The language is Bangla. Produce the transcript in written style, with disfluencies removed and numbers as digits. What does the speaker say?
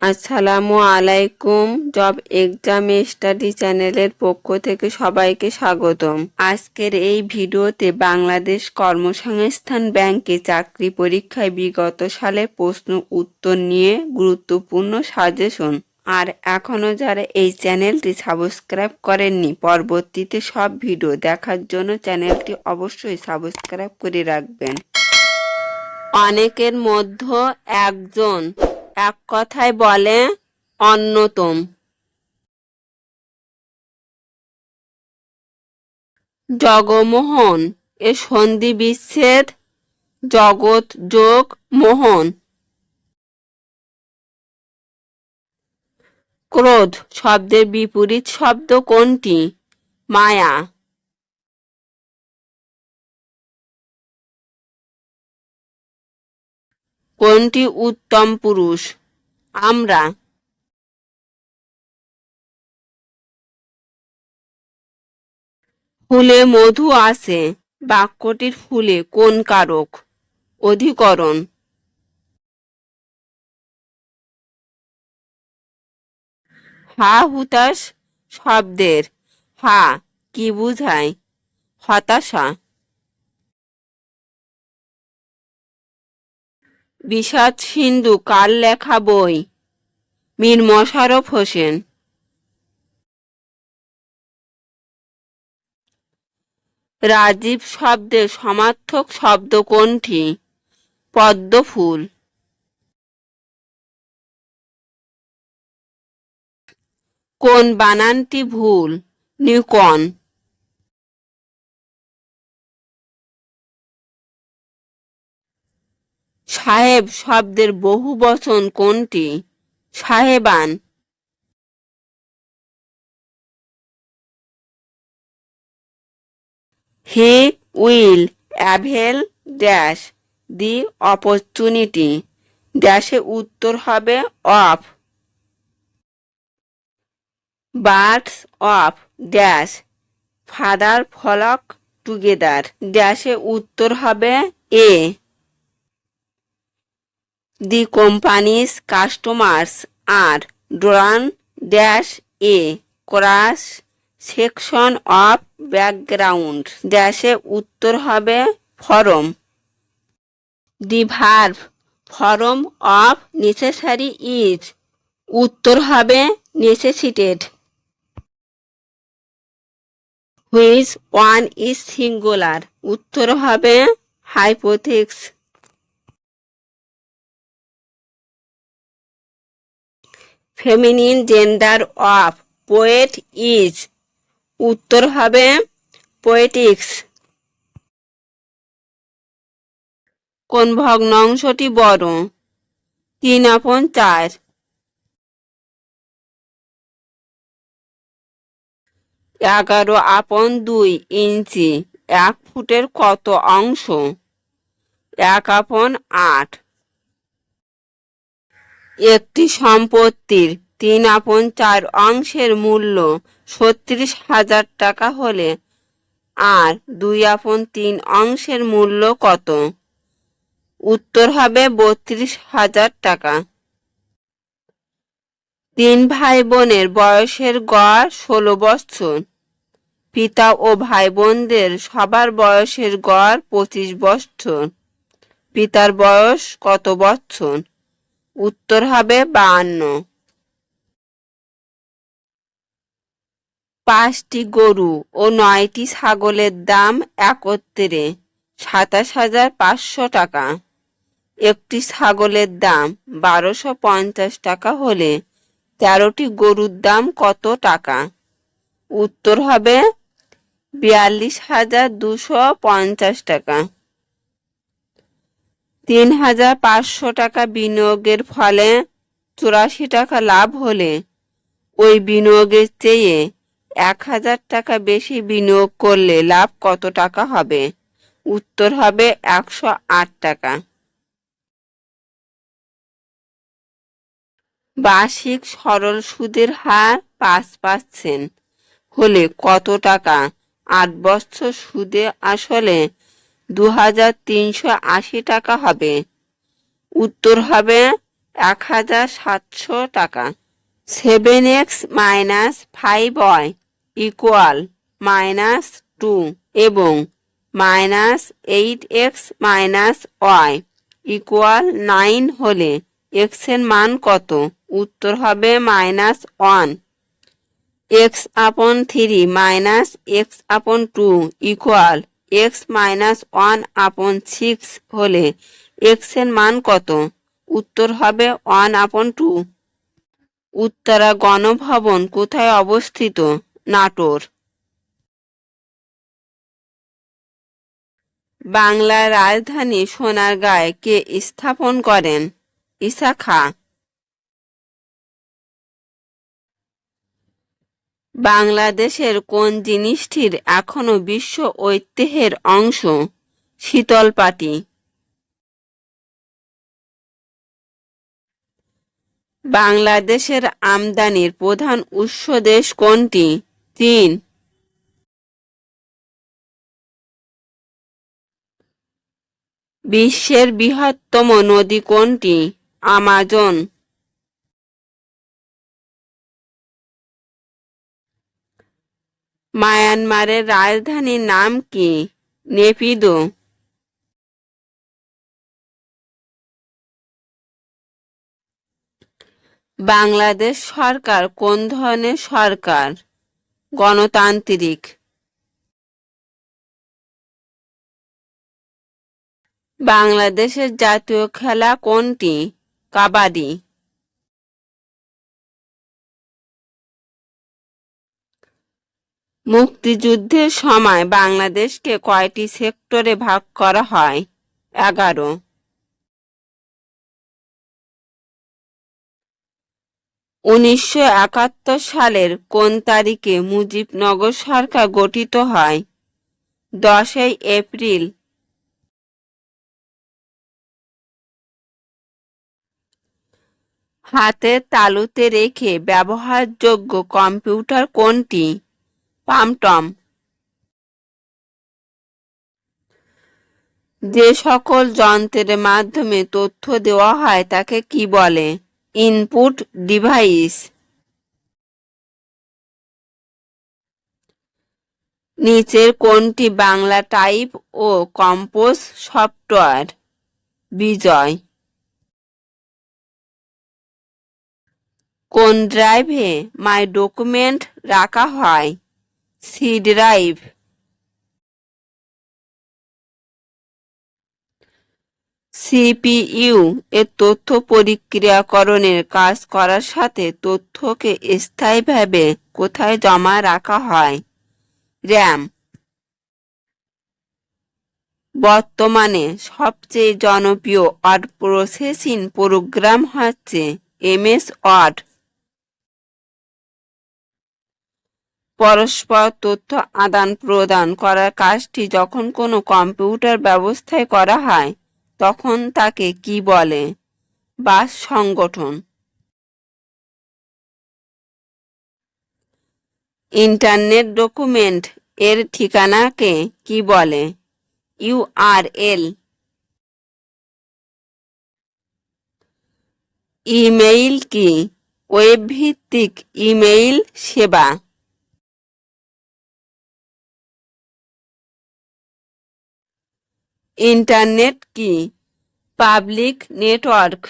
আসসালামু আলাইকুম। জব এক্সাম স্টাডি চ্যানেলের পক্ষ থেকে সবাইকে স্বাগতম। আজকের এই ভিডিওতে বাংলাদেশ কর্মসংস্থান ব্যাংকে চাকরি পরীক্ষায় বিগত সালের প্রশ্ন উত্তর নিয়ে গুরুত্বপূর্ণ সাজেশন। আর এখনও যারা এই চ্যানেলটি সাবস্ক্রাইব করেননি, পরবর্তীতে সব ভিডিও দেখার জন্য চ্যানেলটি অবশ্যই সাবস্ক্রাইব করে রাখবেন। অনেকের মধ্যে একজন, এক কথায় বলে অন্যতম। জগমোহন এ সন্ধি বিচ্ছেদ জগৎ যোগ মোহন। ক্রোধ শব্দের বিপরীত শব্দ কোনটি? মায়া। কোনটি উত্তম পুরুষ? আমরা। ফুলে মধু আছে, বাক্যটির ফুলে কোন কারক? অধিকরণ। হা হুতাশ শব্দের হা কি বুঝায়? হতাশা। বিষাদ সিন্ধু কার লেখা বই? মীর মশাররফ হোসেন। রাজীব শব্দের সমার্থক শব্দ কোনটি? পদ্ম ফুল। কোন বানানটি ভুল? নিকন। সাহেব শব্দের বহু বচন কোনটি? সাহেবান। He will avail dash the opportunity ড্যাশে উত্তর হবে of. Birds of dash feather flock together ড্যাশে উত্তর হবে a. The company's customers are drawn dash a cross section of background ড্যাশে উত্তর হবে from. The verb form of necessary is উত্তর হবে necessitated. Which one is singular উত্তর হবে hypothetics. Feminine gender of poet is উত্তর হবে পোয়েটিক্স। কোন ভগ্নাংশটি বড়? 3/4। এগারো আপন 2 ইঞ্চি 1 ফুটের কত অংশ? 1/8। একটি সম্পত্তির 3/4 অংশের মূল্য 36,000 টাকা হলে আর 2/3 অংশের মূল্য কত? উত্তর হবে 32,000 টাকা। 3 ভাই বোনের বয়সের গড় 16 বছর। পিতা ও ভাই বোনদের সবার বয়সের গড় 25 বছর। পিতার বয়স কত বছর? উত্তর হবে 52। 5টি গরু ও 9টি ছাগলের দাম একত্রে 27,500 টাকা। একটি ছাগলের দাম 1250 টাকা হলে 13টি গরুর দাম কত টাকা? উত্তর হবে 42,250 টাকা। 3,500 টাকা বিনিয়োগের ফলে 84 টাকা লাভ হলে ওই বিনিয়োগের চেয়ে 1,000 টাকা বেশি বিনিয়োগ করলে লাভ কত টাকা হবে? উত্তর হবে 108 টাকা। বার্ষিক সরল সুদের হার 5% হলে কত টাকা 8 বছর সুদে আসলে 2,380 টাকা হবে? উত্তর হবে 1700 টাকা। 7x মাইনাস 5y ইকুয়াল -2 এবং -8x মাইনাস y ইকুয়াল 9 হলে x এর মান কত? উত্তর হবে -1। x/3 minus x/2 equal x minus 1/6 হলে x এর মান কত? উত্তর হবে 1/2। উত্তরা গণভবন কোথায় অবস্থিত? নাটোর। বাংলার রাজধানী সোনারগাঁয়ে কে স্থাপন করেন? ঈসা খাঁ। বাংলাদেশের কোন জিনিসটির এখনো বিশ্ব ঐতিহ্যের অংশ? শীতলপাটি। বাংলাদেশের আমদানির প্রধান উৎস দেশ কোনটি? চীন। বিশ্বের বৃহত্তম নদী কোনটি? আমাজন। মায়ানমারের রাজধানীর নাম কি? নেপিদো। বাংলাদেশ সরকার কোন ধরনের সরকার? গণতান্ত্রিক। বাংলাদেশের জাতীয় খেলা কোনটি? কাবাডি। মুক্তিযুদ্ধের সময় বাংলাদেশকে কয়টি সেক্টরে ভাগ করা হয়? 11। উনিশশো 71 সালের কোন তারিখে মুজিবনগর সরকার গঠিত হয়? 10 এপ্রিল। হাতের তালুতে রেখে ব্যবহারযোগ্য কম্পিউটার কোনটি? পামটম। যে সকল যন্ত্রের মাধ্যমে তথ্য দেওয়া হয় তাকে কি বলে? Input device. নিচের কোনটি বাংলা টাইপ ও কম্পোজ সফটওয়্যার? বিজয়। কোন ড্রাইভে মাই ডকুমেন্ট রাখা হয়? C drive. সিপিইউ এর তথ্য প্রক্রিয়াকরণের কাজ করার সাথে তথ্যকে স্থায়ীভাবে কোথায় জমা রাখা হয়? র্যাম। বর্তমানে সবচেয়ে জনপ্রিয় ওয়ার্ড প্রসেসিং প্রোগ্রাম হচ্ছে এমএস ওয়ার্ড। পরস্পর তথ্য আদান প্রদান করার কাজটি যখন কোনো কম্পিউটার ব্যবস্থায় করা হয় তখন তাকে কি বলে? বাস সংগঠন। ইন্টারনেট ডকুমেন্ট এর ঠিকানাকে কি বলে? ইউআরএল। ইমেইল কি? ওয়েব ভিত্তিক ইমেইল সেবা। ইন্টারনেট কি? Public network.